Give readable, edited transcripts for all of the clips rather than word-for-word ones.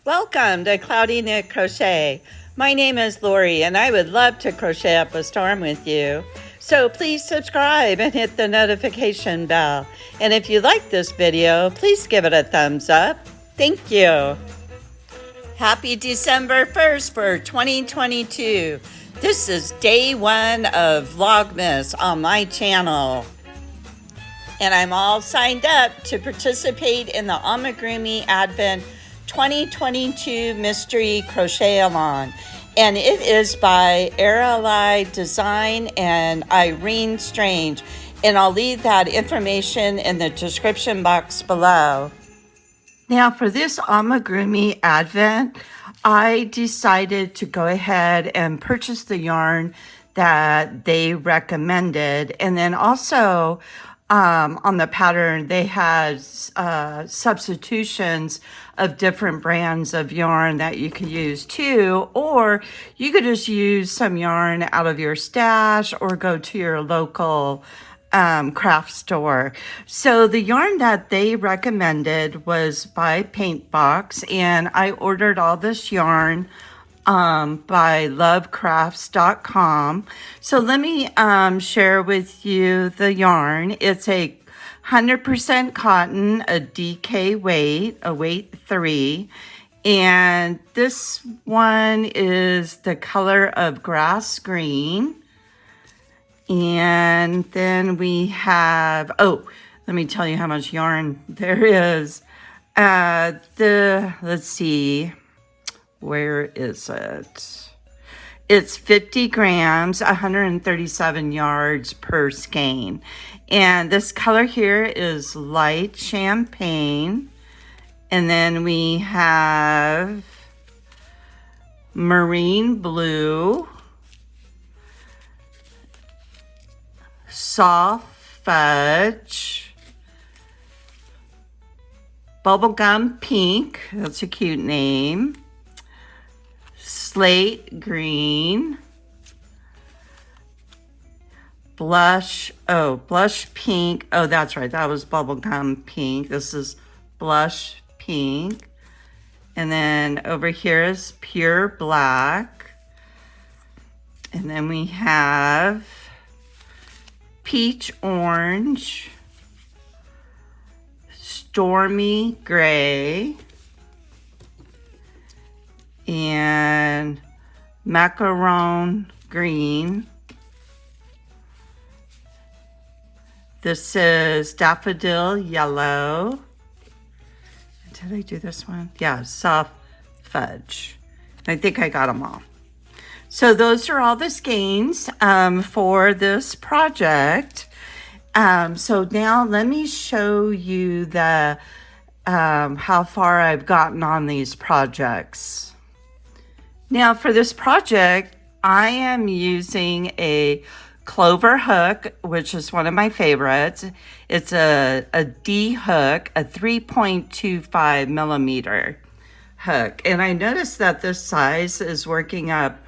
Welcome to Cloudy Knit Crochet. My name is Lori and I would love to crochet up a storm with you. So please subscribe and hit the notification bell. And if you like this video, please give it a thumbs up. Thank you. Happy December 1st for 2022. This is day one of Vlogmas on my channel. And I'm all signed up to participate in the Amigurumi Advent 2022 Mystery Crochet Along. And it is by Aralai Design and Irene Strange. And I'll leave that information in the description box below. Now for this Amigurumi Advent, I decided to go ahead and purchase the yarn that they recommended. And then also on the pattern, they had substitutions of different brands of yarn that you could use too, or you could just use some yarn out of your stash or go to your local craft store. So the yarn that they recommended was by Paintbox, and I ordered all this yarn by lovecrafts.com. So let me share with you the yarn. It's a 100% cotton, a DK weight, a weight 3. And this one is the color of grass green. And then we have, let me tell you how much yarn there is. Let's see, where is it? It's 50 grams, 137 yards per skein. And this color here is light champagne. And then we have marine blue, soft fudge, bubblegum pink, that's a cute name, slate green, blush pink. Oh, that's right, that was bubblegum pink. This is blush pink. And then over here is pure black. And then we have peach orange, stormy gray, and macaron green. This is daffodil yellow. Did I do this one? Yeah, soft fudge. I think I got them all. So those are all the skeins for this project. So now let me show you the how far I've gotten on these projects. Now for this project, I am using a clover hook, which is one of my favorites. It's a D hook, a 3.25 millimeter hook. And I noticed that this size is working up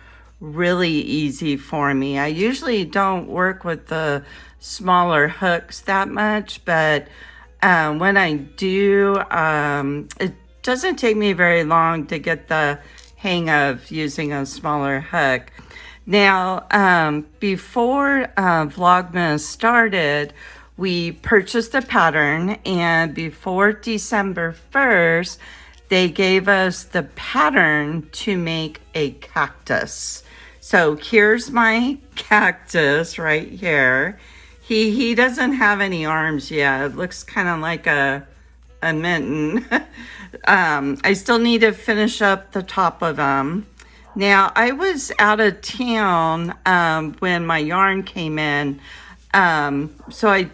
really easy for me. I usually don't work with the smaller hooks that much, but when I do, it doesn't take me very long to get the hang of using a smaller hook. Now, before Vlogmas started, we purchased the pattern, and before December 1st, they gave us the pattern to make a cactus. So here's my cactus right here. He doesn't have any arms yet. It looks kind of like a mitten. I still need to finish up the top of them. Now, I was out of town when my yarn came in, so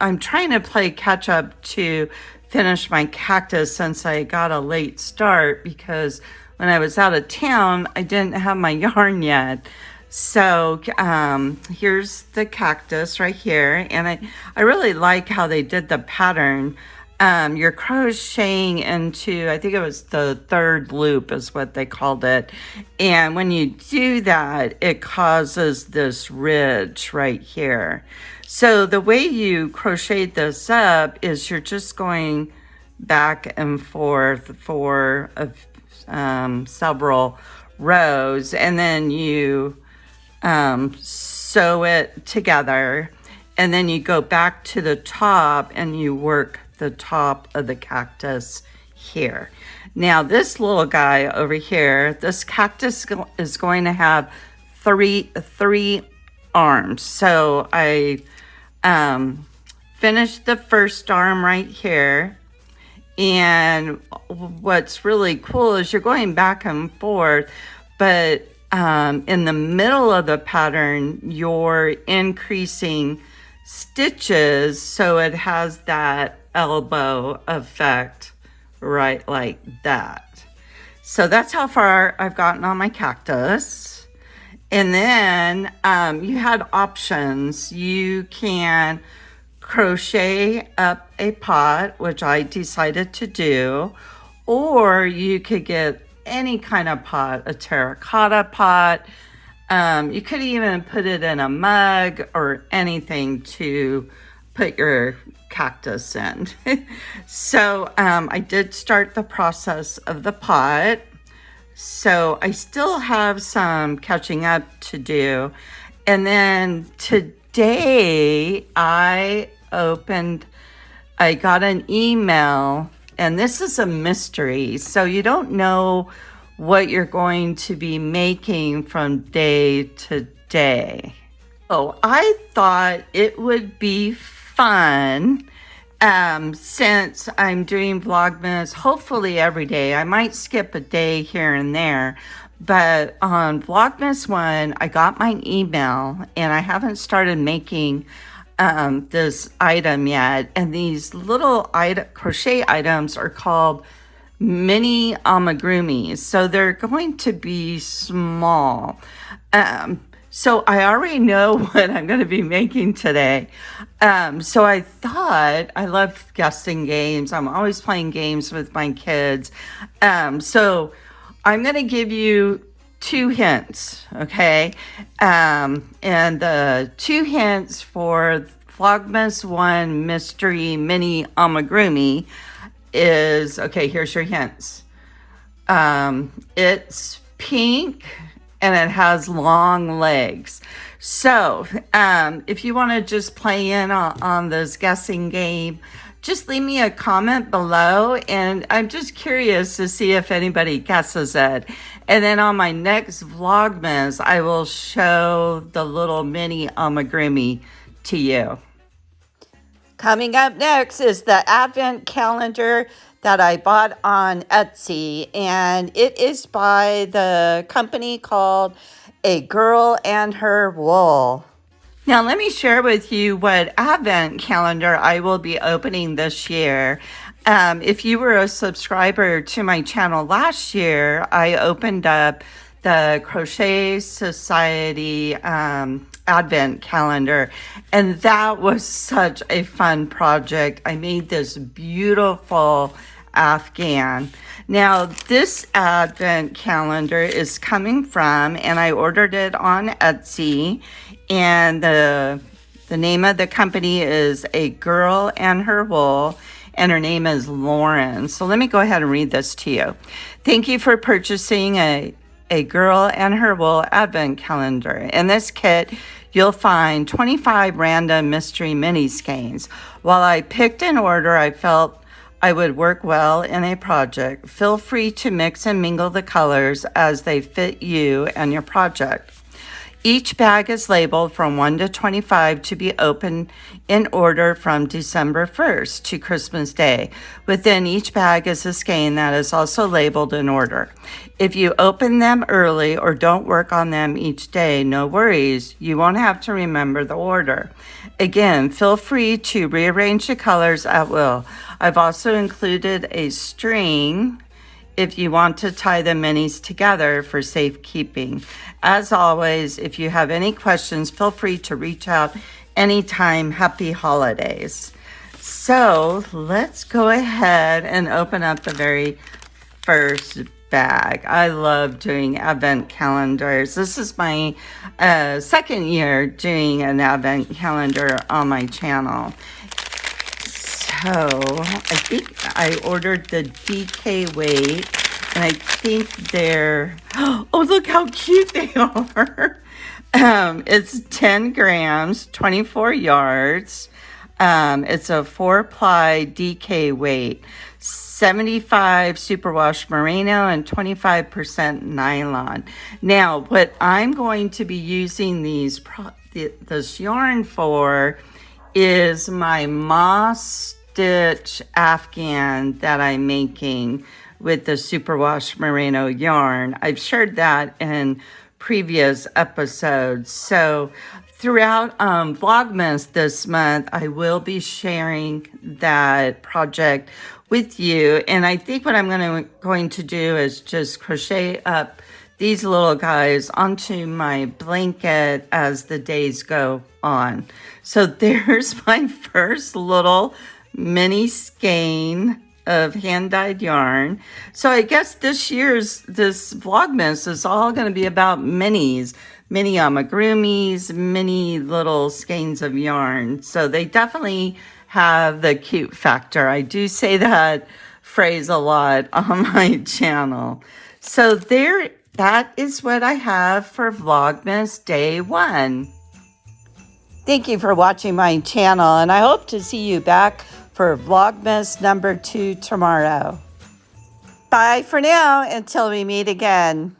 I'm trying to play catch up to finish my cactus since I got a late start, because when I was out of town, I didn't have my yarn yet. So here's the cactus right here, and I really like how they did the pattern. You're crocheting into, I think it was the third loop is what they called it. And when you do that, it causes this ridge right here. So the way you crochet this up is you're just going back and forth for several rows, and then you sew it together, and then you go back to the top and you work the top of the cactus here. Now this little guy over here, this cactus is going to have three arms. So I finished the first arm right here, and what's really cool is you're going back and forth, but in the middle of the pattern you're increasing stitches so it has that elbow effect right like that. So that's how far I've gotten on my cactus. And then you had options. You can crochet up a pot, which I decided to do, or you could get any kind of pot, a terracotta pot. You could even put it in a mug or anything to put your cactus in. So I did start the process of the pot. So I still have some catching up to do. And then today I got an email, and this is a mystery. So you don't know what you're going to be making from day to day. Oh, I thought it would be fun, since I'm doing Vlogmas hopefully every day. I might skip a day here and there, but on Vlogmas 1, I got my email, and I haven't started making this item yet. And these little crochet items are called mini amigurumis, so they're going to be small. So I already know what I'm going to be making today. So I thought, I love guessing games. I'm always playing games with my kids. So I'm going to give you 2 hints, okay? And the 2 hints for Vlogmas 1 Mystery Mini Amigurumi is, okay, here's your hints. It's pink and it has long legs. So if you want to just play in on this guessing game, just leave me a comment below, and I'm just curious to see if anybody guesses it. And then on my next Vlogmas, I will show the little mini amigurumi to you. Coming up next is the advent calendar that I bought on Etsy, and it is by the company called A Girl and Her Wool. Now let me share with you what advent calendar I will be opening this year. If you were a subscriber to my channel last year, I opened up the Crochet Society advent calendar, and that was such a fun project. I made this beautiful afghan. Now this advent calendar is coming from, and I ordered it on Etsy, and the name of the company is A Girl and Her Wool, and her name is Lauren. So let me go ahead and read this to you. Thank you for purchasing a Girl and Her Wool advent calendar. In this kit, you'll find 25 random mystery mini skeins. While I picked an order I felt I would work well in a project, feel free to mix and mingle the colors as they fit you and your project. Each bag is labeled from 1 to 25 to be opened in order from December 1st to Christmas Day. Within each bag is a skein that is also labeled in order. If you open them early or don't work on them each day, no worries. You won't have to remember the order. Again, feel free to rearrange the colors at will. I've also included a string if you want to tie the minis together for safekeeping. As always, if you have any questions, feel free to reach out anytime. Happy holidays. So let's go ahead and open up the very first bag. I love doing advent calendars. This is my second year doing an advent calendar on my channel. So I think I ordered the DK weight, and I think they're, oh, look how cute they are. It's 10 grams, 24 yards. It's a 4-ply DK weight, 75 superwash merino and 25% nylon. Now, what I'm going to be using this yarn for is my moss stitch afghan that I'm making with the superwash merino yarn. I've shared that in previous episodes. So throughout Vlogmas this month, I will be sharing that project with you. And I think what I'm going to do is just crochet up these little guys onto my blanket as the days go on. So there's my first little mini skein of hand-dyed yarn. So I guess this Vlogmas is all going to be about minis, mini amigurumis, mini little skeins of yarn. So they definitely have the cute factor. I do say that phrase a lot on my channel. So that is what I have for Vlogmas Day 1. Thank you for watching my channel, and I hope to see you back for Vlogmas number 2 tomorrow. Bye for now until we meet again.